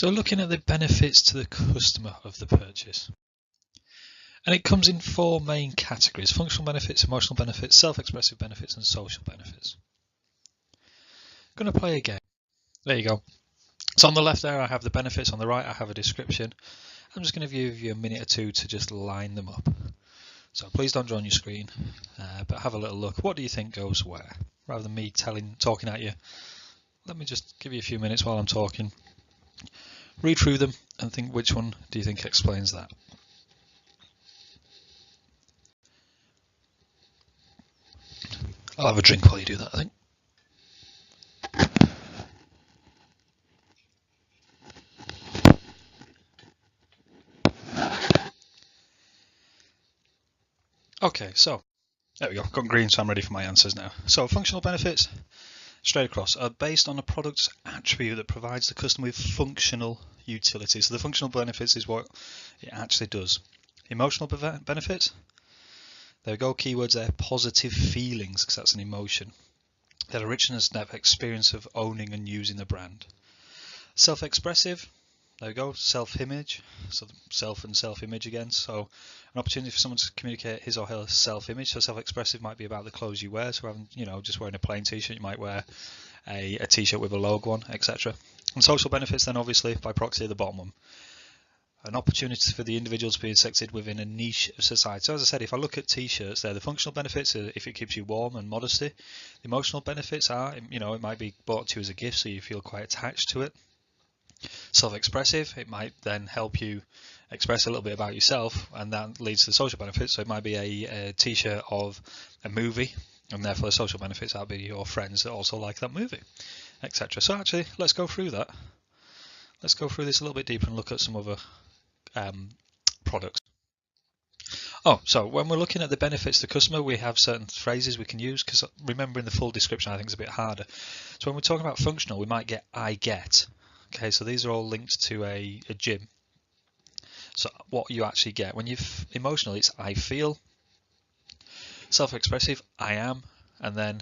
So looking at the benefits to the customer of the purchase. And it comes in four main categories: functional benefits, emotional benefits, self-expressive benefits, and social benefits. I'm going to play a game. There you go. So on the left there I have the benefits, on the right I have a description. I'm just going to give you a minute or two to just line them up. So please don't join your screen, but have a little look. What do you think goes where? Rather than me talking at you, let me just give you a few minutes while I'm talking. Read through them and think, which one do you think explains that? I'll have a drink while you do that, I think. Okay, so there we go. Got green, so I'm ready for my answers now. So functional benefits, straight across, are based on a product's attribute that provides the customer with functional utility. So the functional benefits is what it actually does. Emotional benefits, there we go, keywords there, positive feelings, because that's an emotion. That a richness of experience of owning and using the brand. Self-expressive, there we go, self-image, so self and self-image again. So an opportunity for someone to communicate his or her self-image. So self-expressive might be about the clothes you wear. So rather just wearing a plain t-shirt, you might wear a t-shirt with a logo on, etc. And social benefits then obviously by proxy the bottom one. An opportunity for the individual to be accepted within a niche of society. So as I said, if I look at t-shirts there, the functional benefits are if it keeps you warm and modesty. The emotional benefits are, it might be bought to you as a gift so you feel quite attached to it. Self-expressive, it might then help you express a little bit about yourself, and that leads to the social benefits. So it might be a t-shirt of a movie, and therefore the social benefits will be your friends that also like that movie, etc. So actually, let's go through that. Let's go through this a little bit deeper and look at some other products. So when we're looking at the benefits to the customer, we have certain phrases we can use, because remembering the full description I think is a bit harder. So when we're talking about functional, we might get I get. Okay, so these are all linked to a gym. So what you actually get when you've emotional, it's I feel. Self-expressive, I am, and then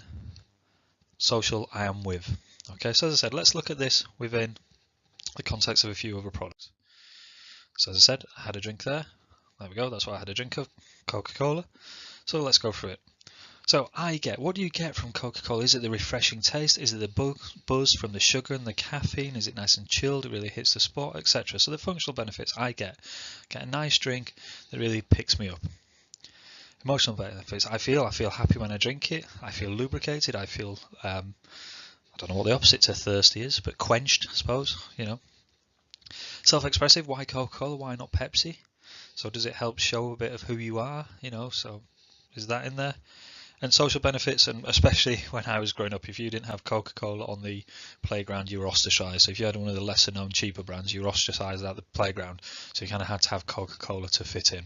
social, I am with. Okay, so as I said, let's look at this within the context of a few other products. So as I said, I had a drink there. There we go, that's what I had a drink of, Coca-Cola. So let's go through it. So I get, what do you get from Coca-Cola? Is it the refreshing taste? Is it the buzz from the sugar and the caffeine? Is it nice and chilled? It really hits the spot, etc. So the functional benefits I get a nice drink that really picks me up. Emotional benefits, I feel happy when I drink it. I feel lubricated. I feel, I don't know what the opposite to thirsty is, but quenched, I suppose, Self-expressive, why Coca-Cola? Why not Pepsi? So does it help show a bit of who you are? So is that in there? And social benefits, and especially when I was growing up, if you didn't have Coca-Cola on the playground, you were ostracised. So if you had one of the lesser known, cheaper brands, you were ostracised at the playground. So you kind of had to have Coca-Cola to fit in.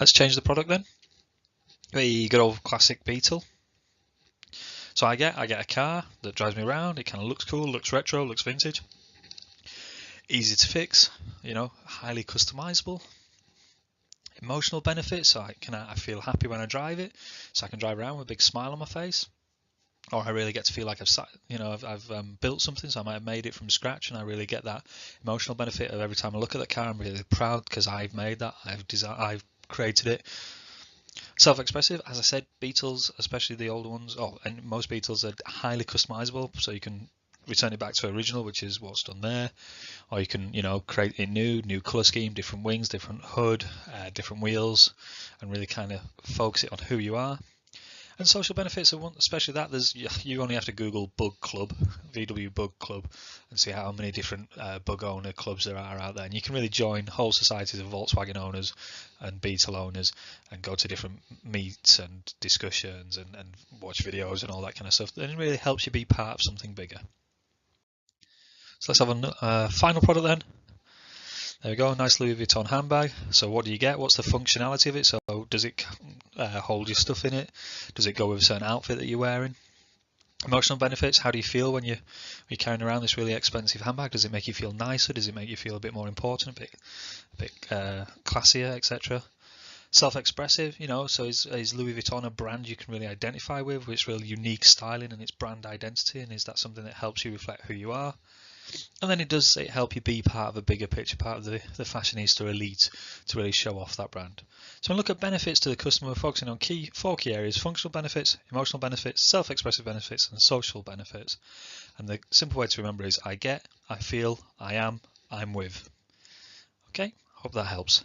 Let's change the product then. The good old classic Beetle. So I get a car that drives me around. It kind of looks cool, looks retro, looks vintage. Easy to fix, highly customizable. Emotional benefits, so I feel happy when I drive it, so I can drive around with a big smile on my face, or I really get to feel like I've built something, so I might have made it from scratch, and I really get that emotional benefit of every time I look at the car, I'm really proud because I've made that, I've created it. Self-expressive, as I said, Beetles, especially the older ones, and most Beetles are highly customizable, so you can return it back to original, which is what's done there, or you can create a new color scheme, different wings, different hood, different wheels, and really kind of focus it on who you are. And social benefits, especially that, you only have to Google Bug Club, VW Bug Club, and see how many different bug owner clubs there are out there, and you can really join whole societies of Volkswagen owners and Beetle owners and go to different meets and discussions and watch videos and all that kind of stuff, and it really helps you be part of something bigger. So let's have a final product then. There we go, nice Louis Vuitton handbag. So what do you get? What's the functionality of it? So does it hold your stuff in it? Does it go with a certain outfit that you're wearing? Emotional benefits, how do you feel when you're carrying around this really expensive handbag? Does it make you feel nicer? Does it make you feel a bit more important, a bit classier, etc.? Self-expressive, so is Louis Vuitton a brand you can really identify with its really unique styling and its brand identity, and is that something that helps you reflect who you are? And then it help you be part of a bigger picture, part of the fashionista elite to really show off that brand. So when we look at benefits to the customer, we're focusing on four key areas: functional benefits, emotional benefits, self-expressive benefits, and social benefits. And the simple way to remember is I get, I feel, I am, I'm with. Okay, hope that helps.